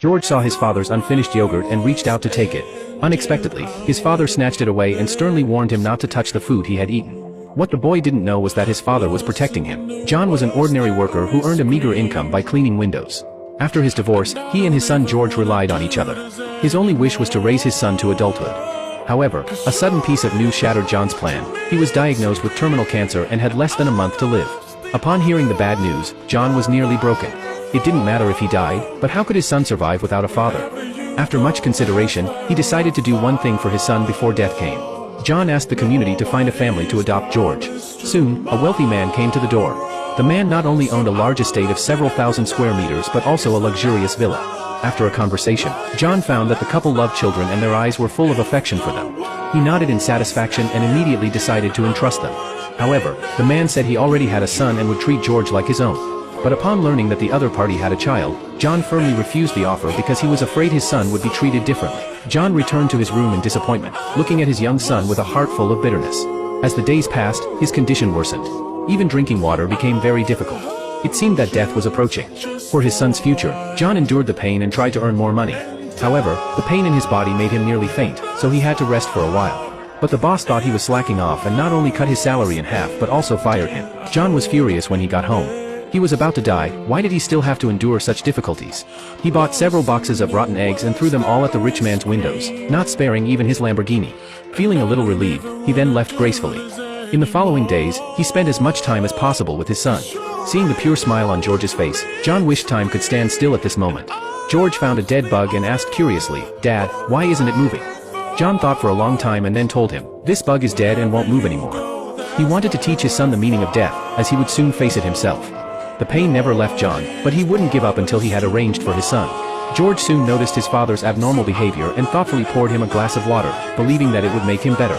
George saw his father's unfinished yogurt and reached out to take it. Unexpectedly, his father snatched it away and sternly warned him not to touch the food he had eaten. What the boy didn't know was that his father was protecting him. John was an ordinary worker who earned a meager income by cleaning windows. After his divorce, he and his son George relied on each other. His only wish was to raise his son to adulthood. However, a sudden piece of news shattered John's plan. He was diagnosed with terminal cancer and had less than a month to live. Upon hearing the bad news, John was nearly broken. It didn't matter if he died, but how could his son survive without a father? After much consideration, he decided to do one thing for his son before death came. John asked the community to find a family to adopt George. Soon, a wealthy man came to the door. The man not only owned a large estate of several thousand square meters but also a luxurious villa. After a conversation, John found that the couple loved children and their eyes were full of affection for them. He nodded in satisfaction and immediately decided to entrust them. However, the man said he already had a son and would treat George like his own. But upon learning that the other party had a child, John firmly refused the offer because he was afraid his son would be treated differently. John returned to his room in disappointment, looking at his young son with a heart full of bitterness. As the days passed, his condition worsened. Even drinking water became very difficult. It seemed that death was approaching. For his son's future, John endured the pain and tried to earn more money. However, the pain in his body made him nearly faint, so he had to rest for a while. But the boss thought he was slacking off and not only cut his salary in half but also fired him. John was furious when he got home. He was about to die. Why did he still have to endure such difficulties? He bought several boxes of rotten eggs and threw them all at the rich man's windows, not sparing even his Lamborghini. Feeling a little relieved, he then left gracefully. In the following days, he spent as much time as possible with his son. Seeing the pure smile on George's face, John wished time could stand still at this moment. George found a dead bug and asked curiously, "Dad, why isn't it moving?" John thought for a long time and then told him, "This bug is dead and won't move anymore." He wanted to teach his son the meaning of death, as he would soon face it himself. The pain never left John, but he wouldn't give up until he had arranged for his son. George soon noticed his father's abnormal behavior and thoughtfully poured him a glass of water, believing that it would make him better.